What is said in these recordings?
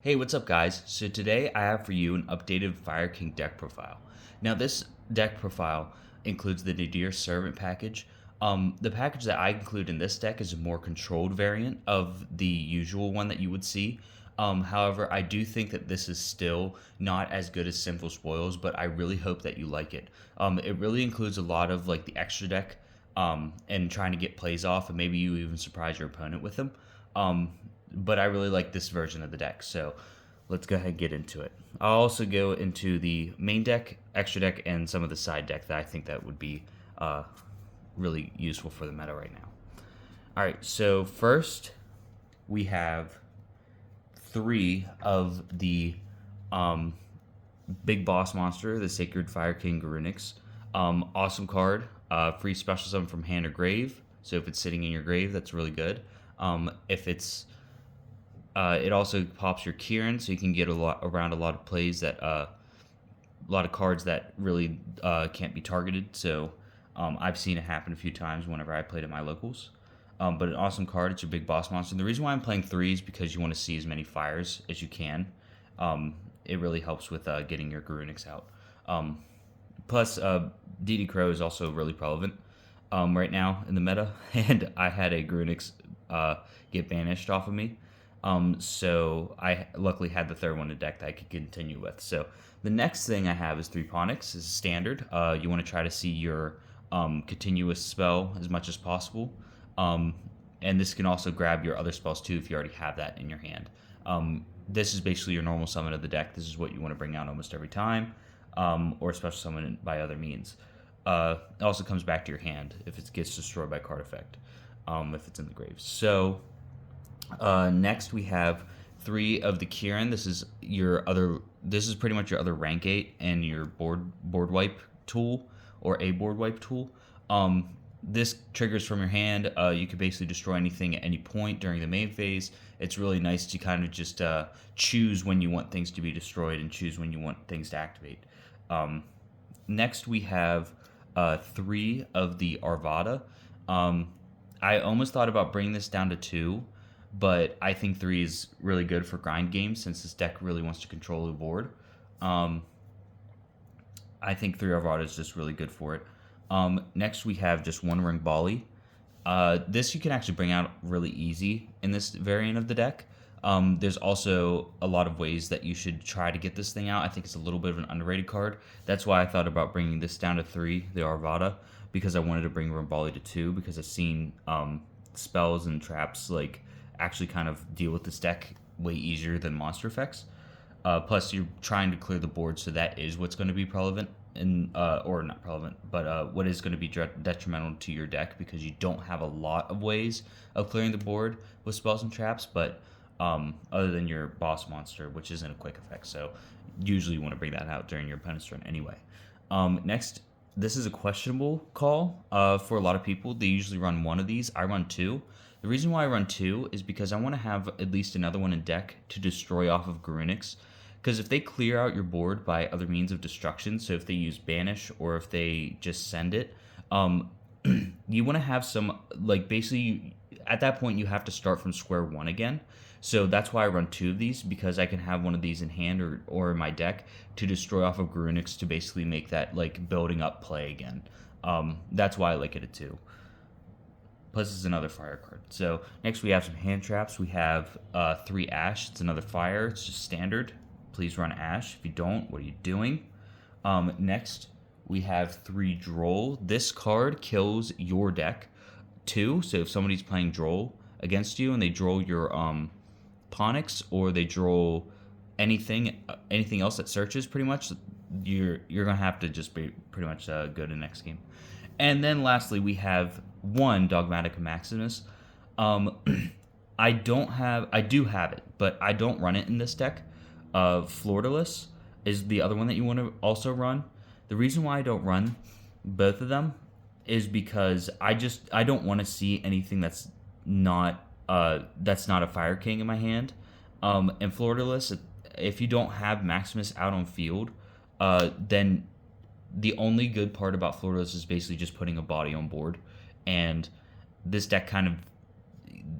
Hey, what's up, guys? So today I have for you an updated Fire King deck profile. Now, this deck profile includes the Nadir Servant package. The package that I include in this deck is a more controlled variant of the usual one that you would see. However, I do think that this is still not as good as Sinful Spoils, but I really hope that you like it. It really includes a lot of like the extra deck and trying to get plays off, and maybe you even surprise your opponent with them. But I really like this version of the deck, so let's go ahead and get into it. I'll also go into the main deck, extra deck, and some of the side deck that I think that would be really useful for the meta right now. All right, so first we have three of the big boss monster, the Sacred Fire King Garunix. Awesome card, free special summon from hand or grave. So if it's sitting in your grave, that's really good. If it's it also pops your Kieran, so you can get around a lot of plays that a lot of cards that really can't be targeted. So I've seen it happen a few times whenever I played at my locals. But an awesome card. It's your big boss monster. And the reason why I'm playing three is because you want to see as many fires as you can. It really helps with getting your Garunix out. Plus, DD Crow is also really relevant right now in the meta, and I had a Garunix get banished off of me. So I luckily had the third one in deck that I could continue with. So the next thing I have is three Ponix. This is standard. You want to try to see your continuous spell as much as possible. And this can also grab your other spells too if you already have that in your hand. This is basically your normal summon of the deck. This is what you want to bring out almost every time, or special summon by other means. It also comes back to your hand if it gets destroyed by card effect, if it's in the grave. So next we have three of the Kieran. This is your other. This is pretty much your other rank 8 and your board wipe tool or a board wipe tool. This triggers from your hand. You can basically destroy anything at any point during the main phase. It's really nice to kind of just choose when you want things to be destroyed and choose when you want things to activate. Next, we have three of the Arvada. I almost thought about bringing this down to 2, but I think 3 is really good for grind games since this deck really wants to control the board. I think 3 Arvada is just really good for it. Next, we have just one Ring Bali. This you can actually bring out really easy in this variant of the deck. There's also a lot of ways that you should try to get this thing out. I think it's a little bit of an underrated card. That's why I thought about bringing this down to 3, the Arvada, because I wanted to bring Ring Bali to 2 because I've seen spells and traps like actually kind of deal with this deck way easier than monster effects. Plus, you're trying to clear the board, so that is what's going to be relevant, or not relevant, but what is going to be detrimental to your deck because you don't have a lot of ways of clearing the board with spells and traps, but other than your boss monster, which isn't a quick effect. So usually you want to bring that out during your opponent's turn anyway. Next, this is a questionable call for a lot of people. They usually run one of these. I run 2. The reason why I run 2 is because I want to have at least another one in deck to destroy off of Garunix. Because if they clear out your board by other means of destruction, so if they use Banish or if they just send it, you want to have some, like basically at that point you have to start from square one again. So that's why I run 2 of these, because I can have one of these in hand or in my deck to destroy off of Garunix to basically make that like building up play again. That's why I like it at 2. Plus, it's another fire card. So next we have some hand traps. We have 3 Ash. It's another fire. It's just standard. Please run Ash. If you don't, what are you doing? Next, we have 3 Droll. This card kills your deck too. So if somebody's playing Droll against you and they Droll your Ponix or they Droll anything else that searches, pretty much, you're gonna have to just be pretty much go to the next game. And then lastly, we have 1 Dogmatic Maximus. I do have it, but I don't run it in this deck. Floridalist is the other one that you want to also run. The reason why I don't run both of them is because I don't want to see anything that's not a Fire King in my hand. And Floridalist, if you don't have Maximus out on field, then the only good part about Floridalist is basically just putting a body on board, and this deck kind of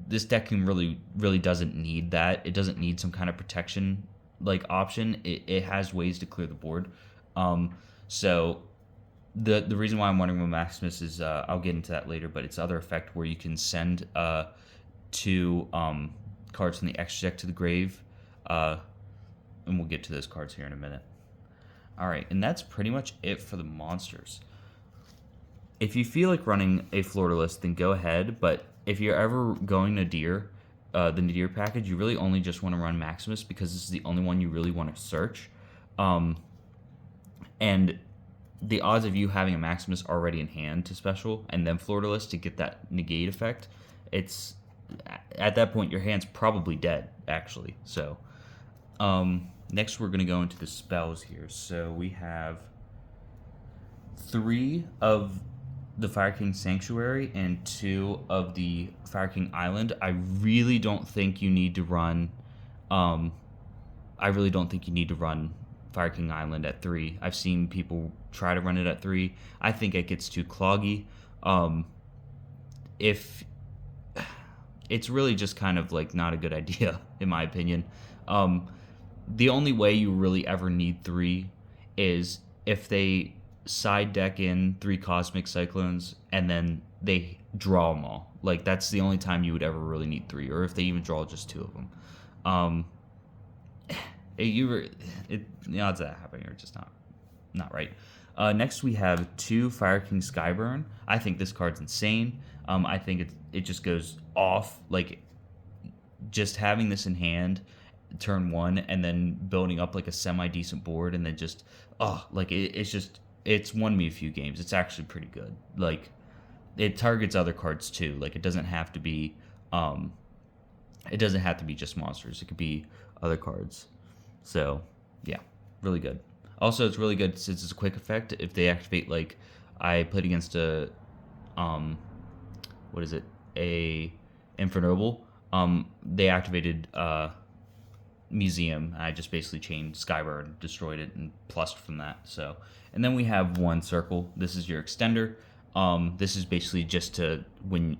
this deck can really doesn't need that. It doesn't need some kind of protection like option. It has ways to clear the board. So the reason why I'm wondering about Maximus is I'll get into that later, but it's other effect where you can send two cards from the extra deck to the grave, and we'll get to those cards here in a minute. All right, and that's pretty much it for the monsters. If you feel like running a Florida list, then go ahead. But if you're ever going Nadir, the Nadir package, you really only just want to run Maximus because this is the only one you really want to search. And the odds of you having a Maximus already in hand to special and then Florida list to get that negate effect, it's at that point your hand's probably dead actually. So next we're going to go into the spells here. So we have 3 of the Fire King Sanctuary and 2 of the Fire King Island. I really don't think you need to run Fire King Island at 3. I've seen people try to run it at 3. I think it gets too cloggy. If it's really just kind of like not a good idea in my opinion. The only way you really ever need 3 is if they side deck in 3 Cosmic Cyclones and then they draw them all. Like that's the only time you would ever really need 3, or if they even draw just 2 of them. The odds of that happening are just not right. Next we have 2 Fire King Skyburn. I think this card's insane. I think it just goes off. Like just having this in hand turn 1 and then building up like a semi decent board and then just it's won me a few games. It's actually pretty good. Like it targets other cards too. Like it doesn't have to be just monsters. It could be other cards. So yeah, really good. Also, it's really good since it's a quick effect. If they activate, like I played against a Infernoble. They activated Museum. I just basically chained Skyburn, destroyed it, and plussed from that. So, and then we have 1 circle. This is your extender. This is basically just to when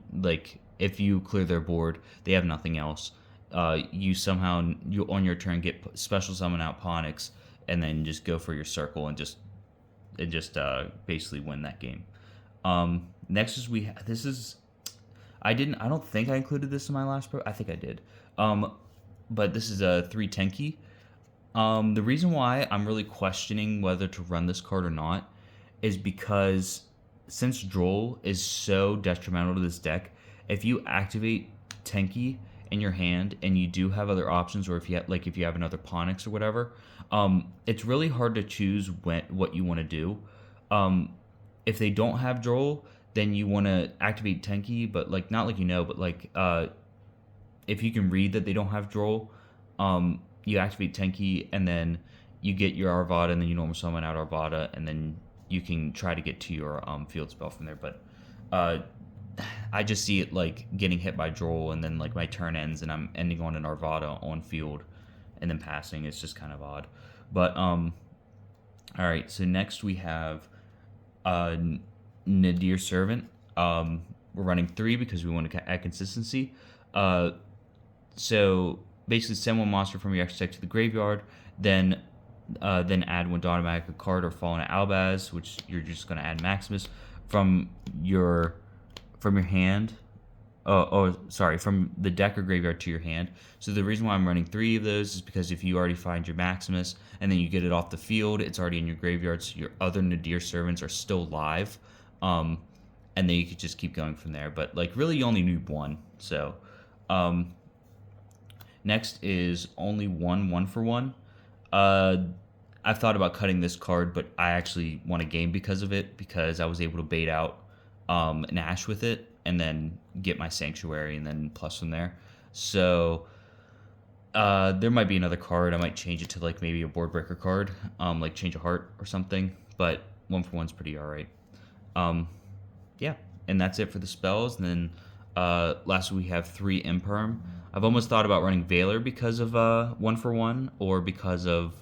if you clear their board, they have nothing else. You on your turn get special summon out Ponix, and then just go for your circle and just basically win that game. Next is I don't think I included this in my last pro. I think I did. But this is a 3 Tenki. The reason why I'm really questioning whether to run this card or not is because since Droll is so detrimental to this deck, if you activate Tenki in your hand and you do have other options, or if you have another Ponix or whatever, it's really hard to choose what you want to do. If they don't have Droll, then you want to activate Tenki, but if you can read that they don't have Droll, you activate Tenki, and then you get your Arvada, and then you normal summon out Arvada, and then you can try to get to your field spell from there. But I just see it like getting hit by Droll, and then like my turn ends, and I'm ending on an Arvada on field, and then passing. It's just kind of odd. But all right. So next we have Nadir Servant. We're running 3 because we want to add consistency. So basically send 1 monster from your extra deck to the graveyard, then add 1 automatic card or Fallen Albaz, which you're just going to add Maximus from your hand. From the deck or graveyard to your hand. So the reason why I'm running 3 of those is because if you already find your Maximus and then you get it off the field, it's already in your graveyard, so your other Nadir Servants are still live. And then you could just keep going from there. But like really you only need 1. So next is only 1 for 1. I've thought about cutting this card, but I actually won a game because of it, because I was able to bait out an Ash with it and then get my Sanctuary and then plus from there. So there might be another card. I might change it to like maybe a board breaker card, like Change a Heart or something, but 1 for 1's pretty alright. Yeah, and that's it for the spells. And then lastly we have 3 Imperm. I've almost thought about running Veiler because of 1 for 1, or because of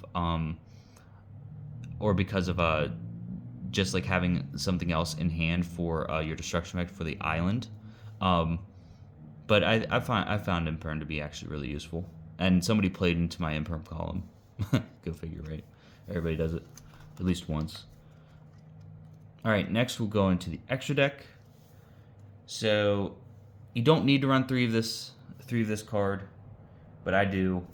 just like having something else in hand for your destruction effect for the island. But I found imperm to be actually really useful, and somebody played into my imperm column. Go figure, right? Everybody does it at least once. All right, next we'll go into the extra deck. So you don't need to run three of this card, but I do.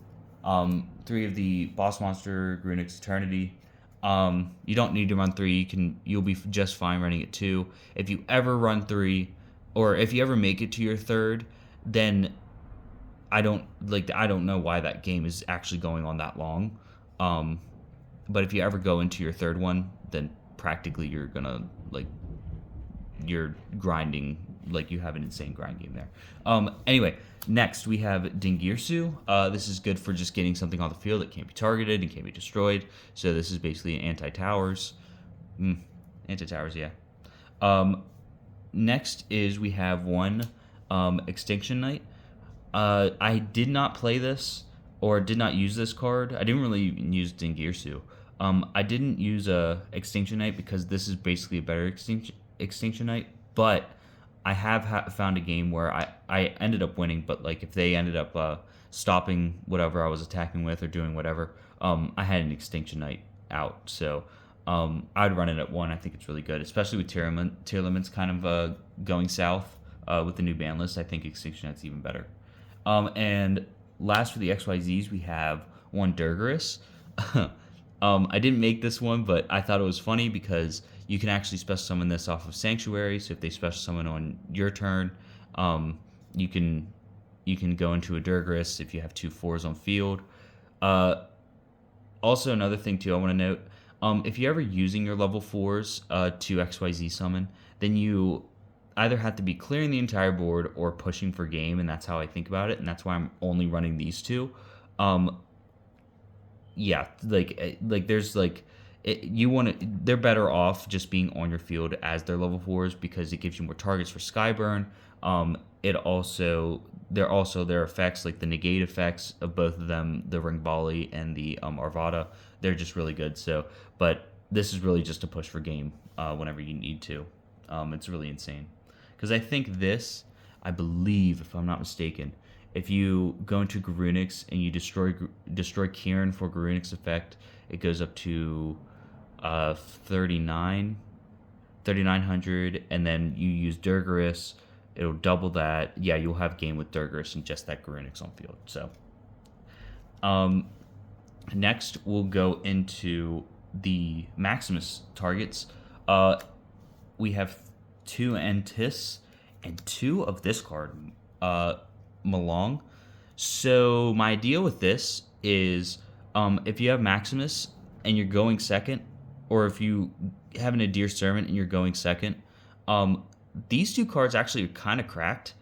Three of the boss monster Grunix Eternity. You don't need to run three. You'll be just fine running it two. If you ever run three, or if you ever make it to your third, then I don't know why that game is actually going on that long. But if you ever go into your third one, then practically you're grinding, like you have an insane grind game there. Anyway, next we have Dingirsu. This is good for just getting something on the field that can't be targeted and can't be destroyed. So this is basically an anti-towers. Anti-towers, yeah. Next is we have one Extinction Knight. I did not play this or did not use this card. I didn't really even use Dingirsu. I didn't use a Extinction Knight because this is basically a better Extinction Knight, but I have found a game where I ended up winning, but like if they ended up stopping whatever I was attacking with or doing whatever, I had an Extinction Knight out. So I'd run it at one. I think it's really good, especially with tier limits kind of going south with the new ban list. I think Extinction Knight's even better. And last for the XYZs, we have one Durgarus. I didn't make this one, but I thought it was funny because you can actually special summon this off of Sanctuary. So if they special summon on your turn, you can go into a Durgarus if you have 2 4s on field. Also, another thing too, I want to note, if you're ever using your level 4s to XYZ summon, then you either have to be clearing the entire board or pushing for game, and that's how I think about it, and that's why I'm only running these two. Yeah, there's they're better off just being on your field as their level 4s because it gives you more targets for Skyburn. Their effects, like the negate effects of both of them, the Ring Volley and the Arvada, they're just really good. So, but this is really just a push for game whenever you need to. It's really insane because I think this, I believe, if I'm not mistaken, if you go into Garunix and you destroy Kieran for Garunix effect, it goes up to 3,900, and then you use Durgarus, it'll double that. Yeah, you'll have game with Durgarus and just that Garunix on field. So, next we'll go into the Maximus targets. We have 2 Antis and 2 of this card, Malong. So my idea with this is if you have Maximus and you're going second, or if you have an Nadir Servant and you're going second, these 2 cards actually are kind of cracked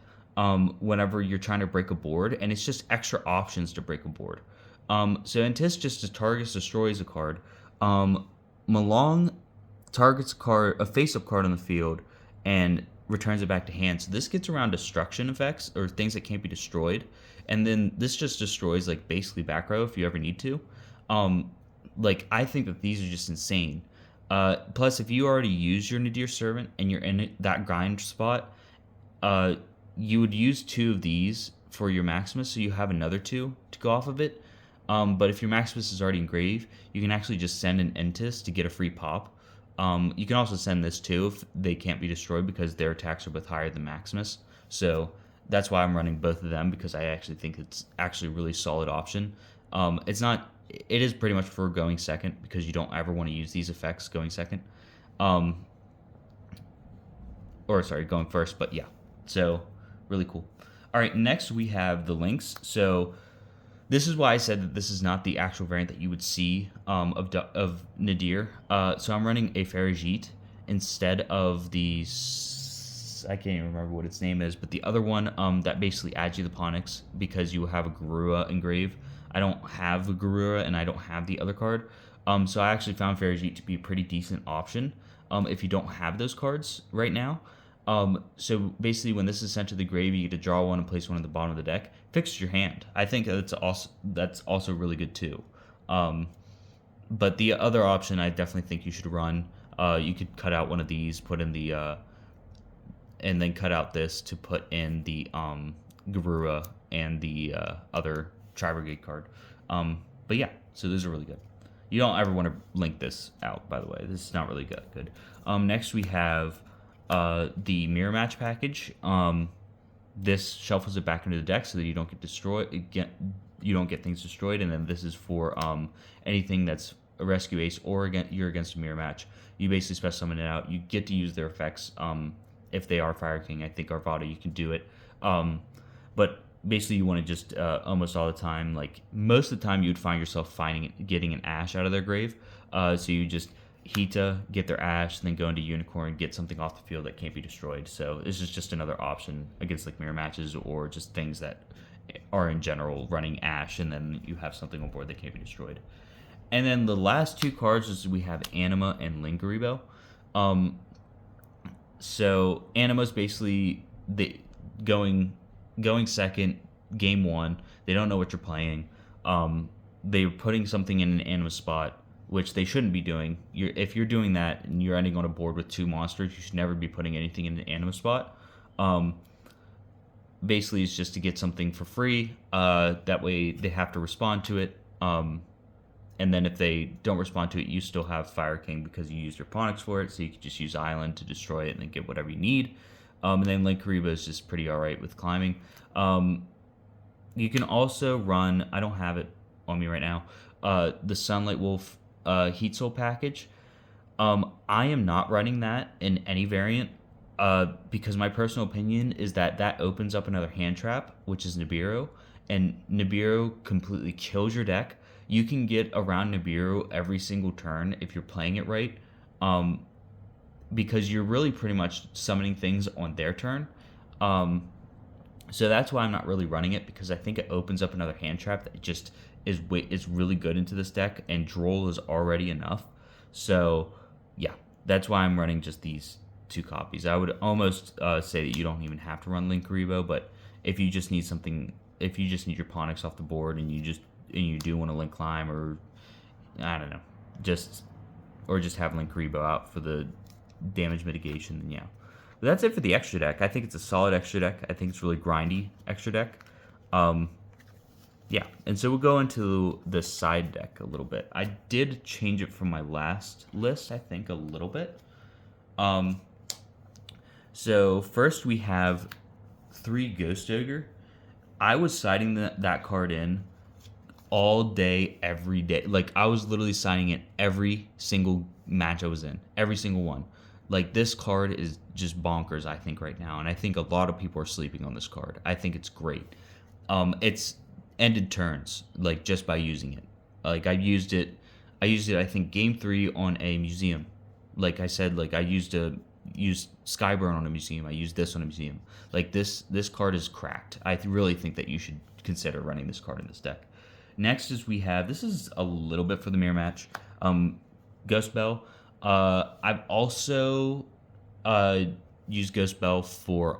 whenever you're trying to break a board, and it's just extra options to break a board. So Antis just targets, destroys a card. Malong targets a face-up card on the field and returns it back to hand. So this gets around destruction effects or things that can't be destroyed. And then this just destroys like basically back row if you ever need to. I think that these are just insane. Plus, if you already use your Nadir Servant and you're in that grind spot, you would use 2 of these for your Maximus, so you have another 2 to go off of it. But if your Maximus is already in grave, you can actually just send an Entis to get a free pop. You can also send this too if they can't be destroyed because their attacks are both higher than Maximus. So that's why I'm running both of them, because I actually think it's actually a really solid option. It is pretty much for going second because you don't ever want to use these effects going second. Going first, but yeah. So really cool. All right, next we have the links. So this is why I said that this is not the actual variant that you would see of Nadir. So I'm running a Farigite instead of the, I can't even remember what its name is, but the other one that basically adds you the Ponix because you have a Garura engrave. I don't have the Garura and I don't have the other card. So I actually found Farigite to be a pretty decent option if you don't have those cards right now. So basically, when this is sent to the grave, you get to draw one and place one at the bottom of the deck. Fixes your hand. I think that's also really good too. But the other option, I definitely think you should run. You could cut out one of these, put in the, and then cut out this to put in the Garura and the other Tri-Brigade card. But yeah, so those are really good. You don't ever want to link this out, by the way. This is not really good. Next we have the Mirror Match package. This shuffles it back into the deck so that you don't get destroyed. You don't get things destroyed, and then this is for anything that's a rescue ace or you're against a mirror match. You basically special summon it out. You get to use their effects if they are Fire King. I think Arvada, you can do it. But basically, you want to just almost all the time, like most of the time, you would find yourself getting an Ash out of their grave. So you just Hita, get their Ash, then go into Unicorn, get something off the field that can't be destroyed. So this is just another option against like mirror matches or just things that are in general running Ash, and then you have something on board that can't be destroyed. And then the last two cards is we have Anima and Linkuriboh. So Anima's basically going second, game one. They don't know what you're playing. They're putting something in an Anima spot, which they shouldn't be doing. If you're doing that and you're ending on a board with two monsters, you should never be putting anything in an Anima spot. Basically, it's just to get something for free. That way, they have to respond to it. And then if they don't respond to it, you still have Fire King because you used your Ponyx for it, so you can just use Island to destroy it and then get whatever you need. And then Linkuriboh is just pretty alright with climbing. You can also run, I don't have it on me right now, the Sunlight Wolf Heat Soul package. I am not running that in any variant because my personal opinion is that opens up another hand trap, which is Nibiru, and Nibiru completely kills your deck. You can get around Nibiru every single turn if you're playing it right, because you're really pretty much summoning things on their turn. So that's why I'm not really running it, because I think it opens up another hand trap that just is really good into this deck, and Droll is already enough. So yeah, that's why I'm running just these two copies. I would almost say that you don't even have to run Linkuriboh, but if you just need something, if you just need your Ponyx off the board and you do want to link climb, or I don't know, just have Linkuriboh out for the damage mitigation, then yeah. But that's it for the extra deck. I think it's a solid extra deck. I think it's really grindy extra deck. Yeah, and so we'll go into the side deck a little bit. I did change it from my last list, I think, a little bit. So first we have 3 Ghost Ogre. I was siding that card in all day, every day. Like, I was literally signing it every single match I was in. Every single one. Like, this card is just bonkers, I think, right now. And I think a lot of people are sleeping on this card. I think it's great. It's ended turns, like, just by using it. Like, I used it, I think, game 3 on a museum. Like I said, like, I used Skyburn on a museum. I used this on a museum. Like, this card is cracked. I really think that you should consider running this card in this deck. Next is we have, this is a little bit for the mirror match, Ghost Bell. I've also used Ghost Bell for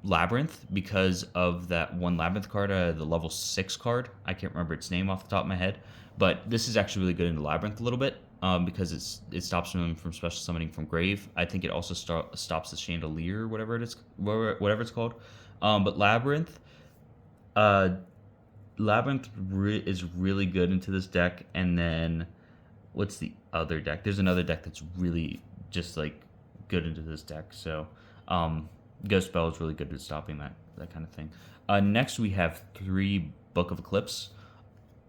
Labyrinth, because of that one Labyrinth card, the level 6 card. I can't remember its name off the top of my head, but this is actually really good into Labyrinth a little bit, because it stops them from special summoning from grave. I think it also stops the Chandelier, whatever it's called. But Labyrinth, is really good into this deck. And then what's the other deck? There's another deck that's really just like good into this deck. So Ghost Bell is really good at stopping that kind of thing. Next we have 3 Book of Eclipse.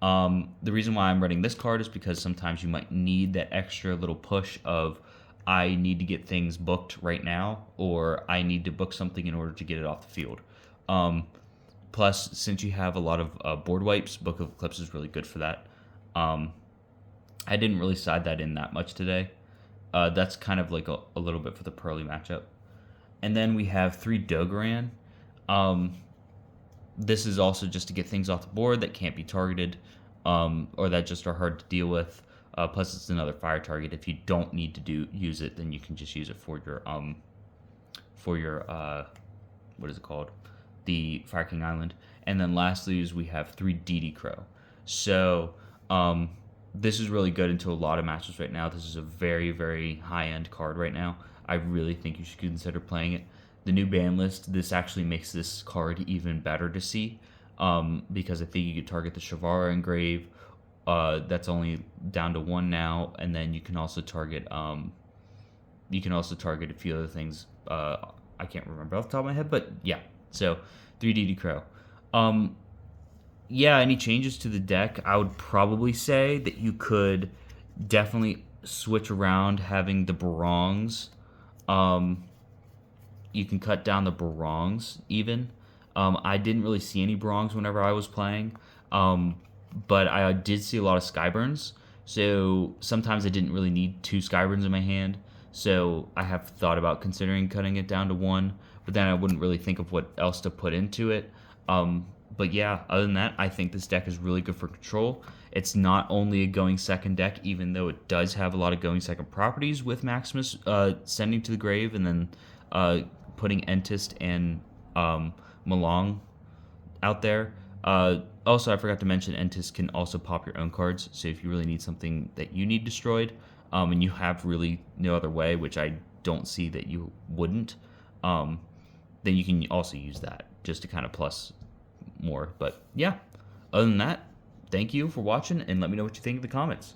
The reason why I'm running this card is because sometimes you might need that extra little push of, I need to get things booked right now, or I need to book something in order to get it off the field. Plus, since you have a lot of board wipes, Book of Eclipse is really good for that. I didn't really side that in that much today. That's kind of like a little bit for the Pearly matchup. And then we have 3 Dogoran. This is also just to get things off the board that can't be targeted, or that just are hard to deal with. Plus, it's another fire target. If you don't need to use it, then you can just use it for your what is it called? The Fire King Island. And then lastly is we have 3 DD Crow. So this is really good into a lot of matches right now. This is a very, very high-end card right now. I really think you should consider playing it. the new ban list, this actually makes this card even better to see, because I think you could target the Shavara engrave. That's only down to 1 now, and then you can also target a few other things. I can't remember off the top of my head, but yeah. So 3D Crow. Yeah, any changes to the deck? I would probably say that you could definitely switch around having the Barongs. Um, you can cut down the Barongs even. I didn't really see any Barongs whenever I was playing, but I did see a lot of Skyburns. So sometimes I didn't really need 2 Skyburns in my hand. So I have thought about considering cutting it down to 1, but then I wouldn't really think of what else to put into it. But yeah, other than that, I think this deck is really good for control. It's not only a going second deck, even though it does have a lot of going second properties with Maximus sending to the grave and then putting Entist and Malong out there. Also, I forgot to mention Entist can also pop your own cards. So if you really need something that you need destroyed, and you have really no other way, which I don't see that you wouldn't, then you can also use that just to kind of plus more. But yeah, other than that, thank you for watching, and let me know what you think in the comments.